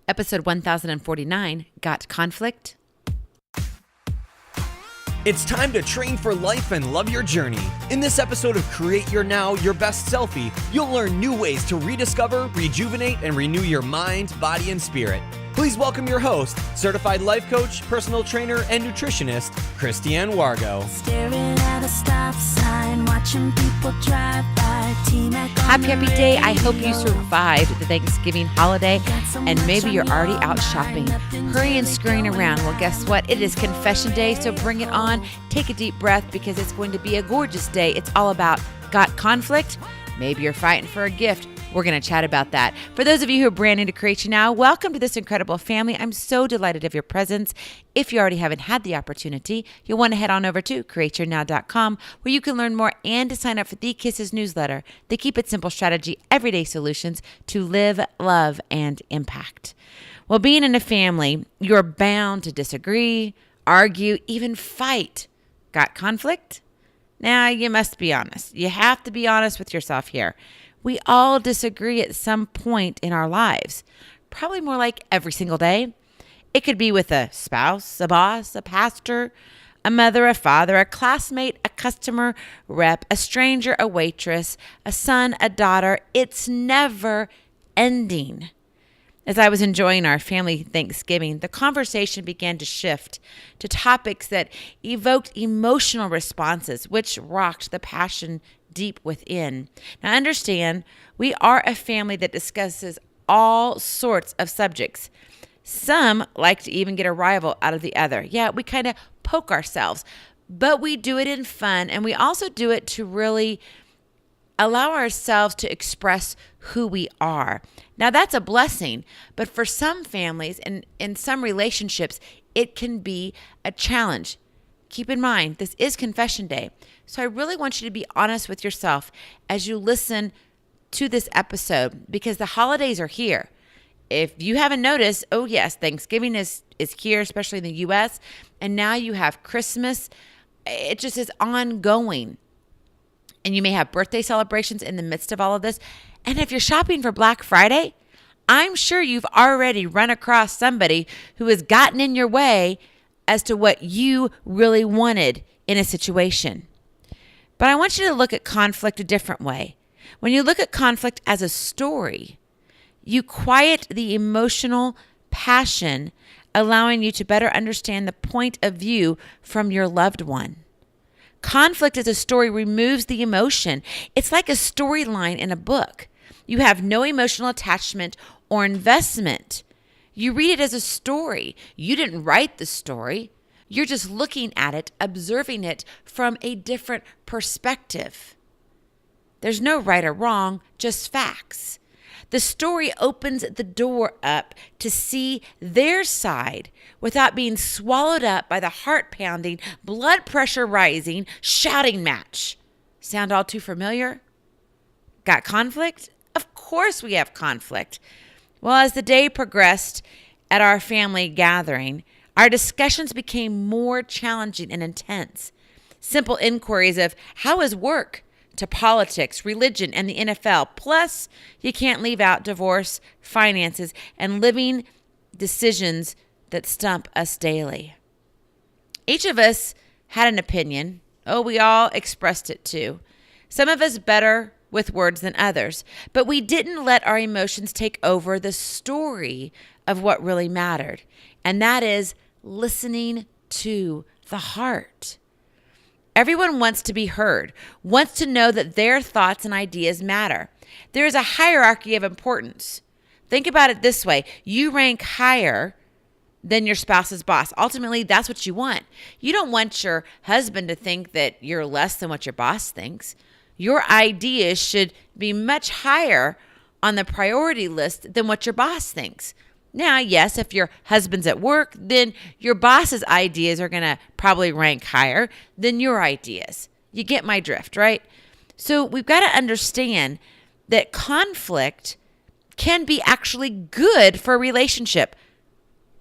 Episode 1049, Got Conflict? It's time to train for life and love your journey. In this episode of Create Your Now, Your Best Selfie, you'll learn new ways to rediscover, rejuvenate, and renew your mind, body, and spirit. Please welcome your host, certified life coach, personal trainer, and nutritionist, Christiane Wargo. Staring at a stop sign, watching people drive by. Happy day. I hope you survived the Thanksgiving holiday and maybe you're already out shopping, hurrying and scurrying around. Well, guess what? It is confession day, so bring it on. Take a deep breath because it's going to be a gorgeous day. It's all about got conflict? Maybe you're fighting for a gift. We're going to chat about that. For those of you who are brand new to Create Your Now, welcome to this incredible family. I'm so delighted of your presence. If you already haven't had the opportunity, you'll want to head on over to createyournow.com where you can learn more and to sign up for the Kisses newsletter, the Keep It Simple strategy, everyday solutions to live, love, and impact. Well, being in a family, you're bound to disagree, argue, even fight. Got conflict? Now, you must be honest. You have to be honest with yourself here. We all disagree at some point in our lives, probably more like every single day. It could be with a spouse, a boss, a pastor, a mother, a father, a classmate, a customer rep, a stranger, a waitress, a son, a daughter. It's never ending. As I was enjoying our family Thanksgiving, the conversation began to shift to topics that evoked emotional responses, which rocked the passion deep within. Now understand, we are a family that discusses all sorts of subjects. Some like to even get a rival out of the other. Yeah, we kind of poke ourselves, but we do it in fun, and we also do it to really allow ourselves to express who we are. Now that's a blessing, but for some families and in some relationships, it can be a challenge. Keep in mind, this is Confession Day. So I really want you to be honest with yourself as you listen to this episode because the holidays are here. If you haven't noticed, oh yes, Thanksgiving is here, especially in the U.S., and now you have Christmas. It just is ongoing. And you may have birthday celebrations in the midst of all of this. And if you're shopping for Black Friday, I'm sure you've already run across somebody who has gotten in your way as to what you really wanted in a situation. But I want you to look at conflict a different way. When you look at conflict as a story, you quiet the emotional passion, allowing you to better understand the point of view from your loved one. Conflict as a story removes the emotion. It's like a storyline in a book. You have no emotional attachment or investment. You read it as a story. You didn't write the story. You're just looking at it, observing it from a different perspective. There's no right or wrong, just facts. The story opens the door up to see their side without being swallowed up by the heart-pounding, blood pressure rising, shouting match. Sound all too familiar? Got conflict? Of course we have conflict. Well, as the day progressed at our family gathering, our discussions became more challenging and intense. Simple inquiries of how is work to politics, religion, and the NFL. Plus, you can't leave out divorce, finances, and living decisions that stump us daily. Each of us had an opinion. Oh, we all expressed it too. Some of us better with words than others, but we didn't let our emotions take over the story of what really mattered, and that is listening to the heart. Everyone wants to be heard, wants to know that their thoughts and ideas matter. There is a hierarchy of importance. Think about it this way. You rank higher than your spouse's boss. Ultimately, that's what you want. You don't want your husband to think that you're less than what your boss thinks. Your ideas should be much higher on the priority list than what your boss thinks. Now, yes, if your husband's at work, then your boss's ideas are going to probably rank higher than your ideas. You get my drift, right? So we've got to understand that conflict can be actually good for a relationship.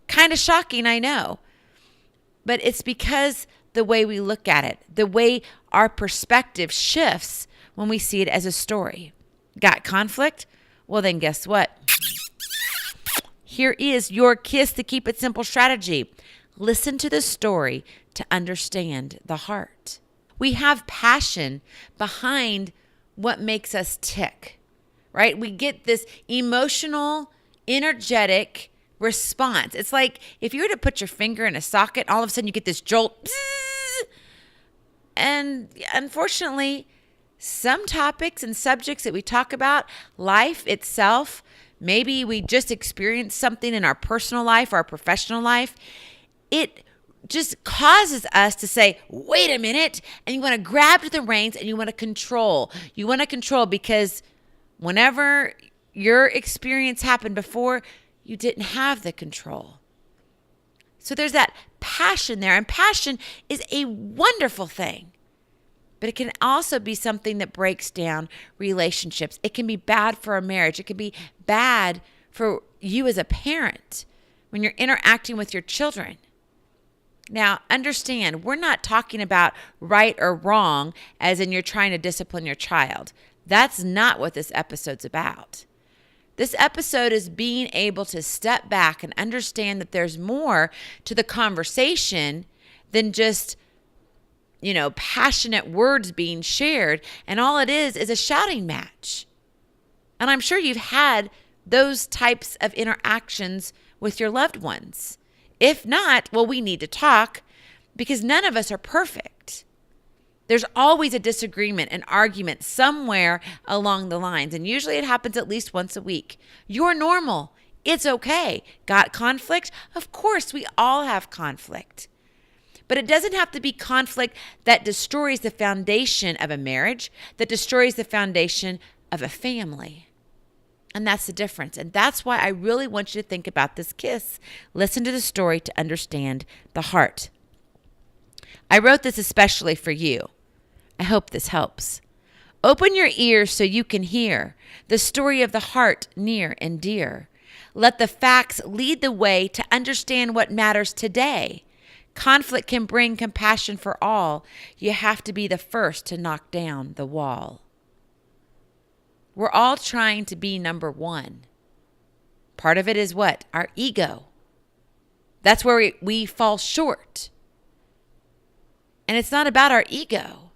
Kind of shocking, I know. But it's because the way we look at it, the way our perspective shifts when we see it as a story. Got conflict? Well, then guess what? Here is your kiss to keep it simple strategy. Listen to the story to understand the heart. We have passion behind what makes us tick, right? We get this emotional, energetic response. It's like if you were to put your finger in a socket, all of a sudden you get this jolt. And unfortunately, some topics and subjects that we talk about, life itself, maybe we just experienced something in our personal life or our professional life, it just causes us to say, wait a minute, and you want to grab to the reins and you want to control. You want to control because whenever your experience happened before, you didn't have the control. So there's that passion there, and passion is a wonderful thing. But it can also be something that breaks down relationships. It can be bad for a marriage. It can be bad for you as a parent when you're interacting with your children. Now, understand, we're not talking about right or wrong as in you're trying to discipline your child. That's not what this episode's about. This episode is being able to step back and understand that there's more to the conversation than just passionate words being shared. And all it is a shouting match. And I'm sure you've had those types of interactions with your loved ones. If not, well, we need to talk because none of us are perfect. There's always a disagreement, an argument somewhere along the lines. And usually it happens at least once a week. You're normal. It's okay. Got conflict? Of course, we all have conflict. But it doesn't have to be conflict that destroys the foundation of a marriage, that destroys the foundation of a family. And that's the difference. And that's why I really want you to think about this kiss. Listen to the story to understand the heart. I wrote this especially for you. I hope this helps. Open your ears so you can hear the story of the heart near and dear. Let the facts lead the way to understand what matters today. Conflict can bring compassion for all. You have to be the first to knock down the wall. We're all trying to be number one. Part of it is what? Our ego. That's where we fall short. And it's not about our ego.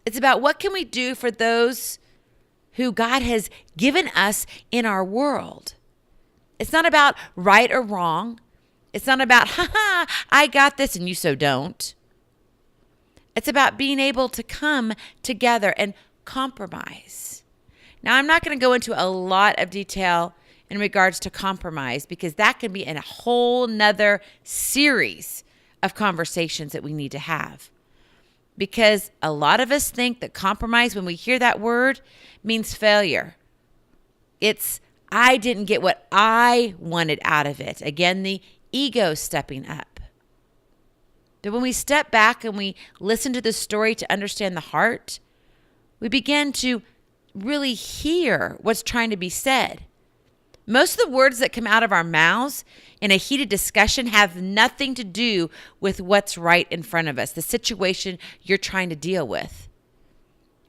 It's about what can we do for those who God has given us in our world. It's not about right or wrong. It's not about, I got this and you so don't. It's about being able to come together and compromise. Now, I'm not going to go into a lot of detail in regards to compromise because that can be in a whole nother series of conversations that we need to have. Because a lot of us think that compromise, when we hear that word, means failure. It's, I didn't get what I wanted out of it. Again, the ego stepping up. But when we step back and we listen to the story to understand the heart, we begin to really hear what's trying to be said. Most of the words that come out of our mouths in a heated discussion have nothing to do with what's right in front of us, the situation you're trying to deal with.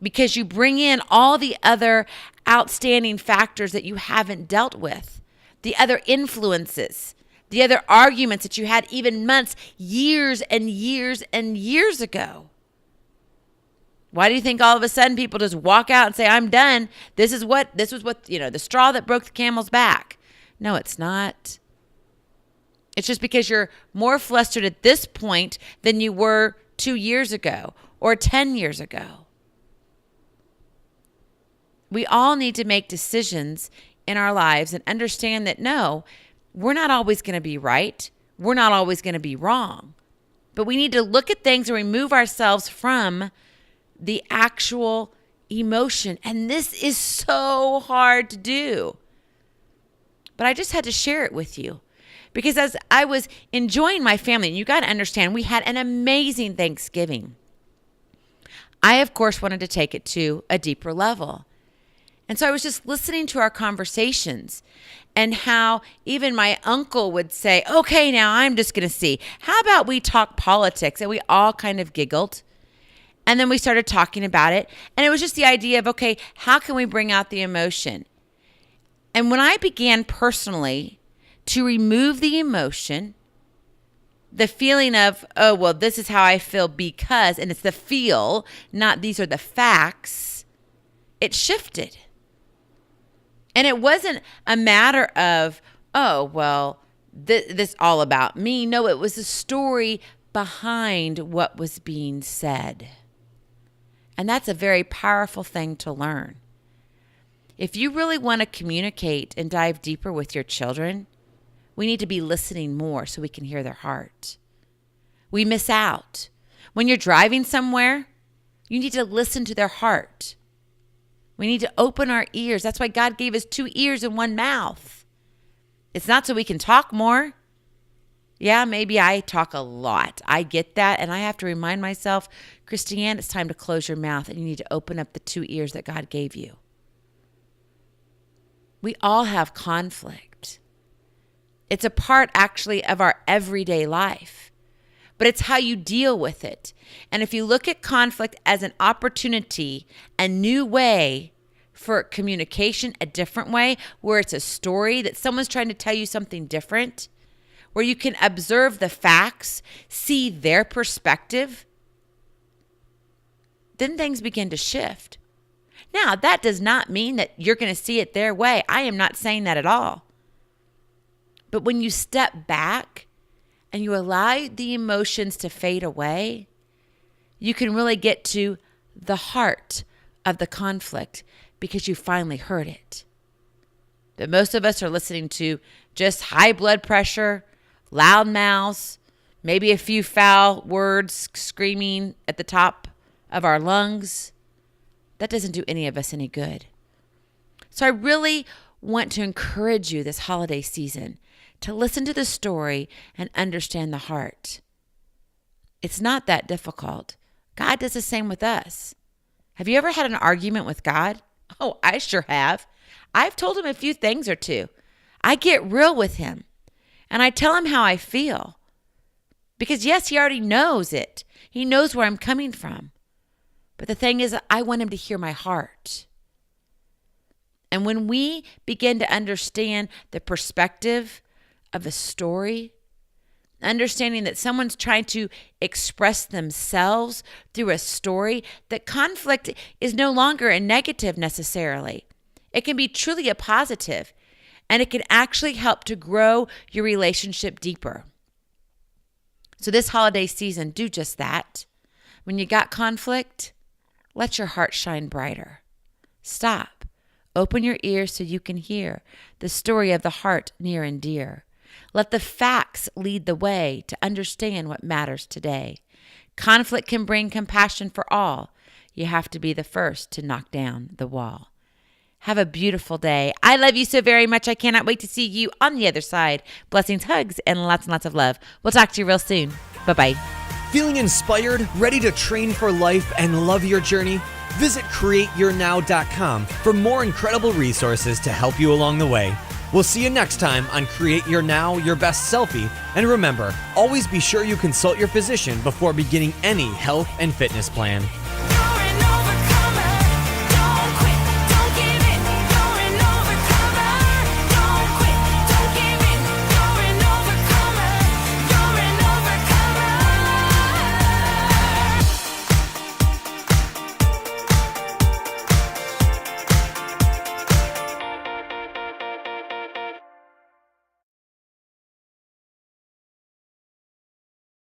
Because you bring in all the other outstanding factors that you haven't dealt with, the other influences, the other arguments that you had even months, years and years and years ago. Why do you think all of a sudden people just walk out and say, I'm done? This was what, the straw that broke the camel's back. No, it's not. It's just because you're more flustered at this point than you were 2 years ago or 10 years ago. We all need to make decisions in our lives and understand that no, we're not always going to be right. We're not always going to be wrong. But we need to look at things and remove ourselves from the actual emotion. And this is so hard to do. But I just had to share it with you. Because as I was enjoying my family, and you got to understand, we had an amazing Thanksgiving. I, of course, wanted to take it to a deeper level. And so I was just listening to our conversations and how even my uncle would say, okay, now I'm just going to see. How about we talk politics? And we all kind of giggled. And then we started talking about it. And it was just the idea of, okay, how can we bring out the emotion? And when I began personally to remove the emotion, the feeling of, oh, well, this is how I feel because, and it's the feel, not these are the facts, it shifted. And it wasn't a matter of, oh, well, this all about me. No, it was a story behind what was being said. And that's a very powerful thing to learn. If you really want to communicate and dive deeper with your children, we need to be listening more so we can hear their heart. We miss out. When you're driving somewhere, you need to listen to their heart. We need to open our ears. That's why God gave us 2 ears and 1 mouth. It's not so we can talk more. Yeah, maybe I talk a lot. I get that. And I have to remind myself, Christiane, it's time to close your mouth and you need to open up the 2 ears that God gave you. We all have conflict. It's a part actually of our everyday life, but it's how you deal with it. And if you look at conflict as an opportunity, a new way for communication, a different way, where it's a story that someone's trying to tell you something different, where you can observe the facts, see their perspective, then things begin to shift. Now, that does not mean that you're going to see it their way. I am not saying that at all. But when you step back and you allow the emotions to fade away, you can really get to the heart of the conflict because you finally heard it. But most of us are listening to just high blood pressure, loud mouths, maybe a few foul words screaming at the top of our lungs. That doesn't do any of us any good. So I really want to encourage you this holiday season to listen to the story and understand the heart. It's not that difficult. God does the same with us. Have you ever had an argument with God? Oh, I sure have. I've told him a few things or two. I get real with him and I tell him how I feel. Because yes, he already knows it. He knows where I'm coming from. But the thing is, I want him to hear my heart. And when we begin to understand the perspective of a story, understanding that someone's trying to express themselves through a story, that conflict is no longer a negative necessarily. It can be truly a positive, and it can actually help to grow your relationship deeper. So this holiday season, do just that. When you got conflict, let your heart shine brighter. Stop. Open your ears so you can hear the story of the heart near and dear. Let the facts lead the way to understand what matters today. Conflict can bring compassion for all. You have to be the first to knock down the wall. Have a beautiful day. I love you so very much. I cannot wait to see you on the other side. Blessings, hugs, and lots of love. We'll talk to you real soon. Bye-bye. Feeling inspired, ready to train for life and love your journey? Visit createyournow.com for more incredible resources to help you along the way. We'll see you next time on Create Your Now, Your Best Selfie. And remember, always be sure you consult your physician before beginning any health and fitness plan.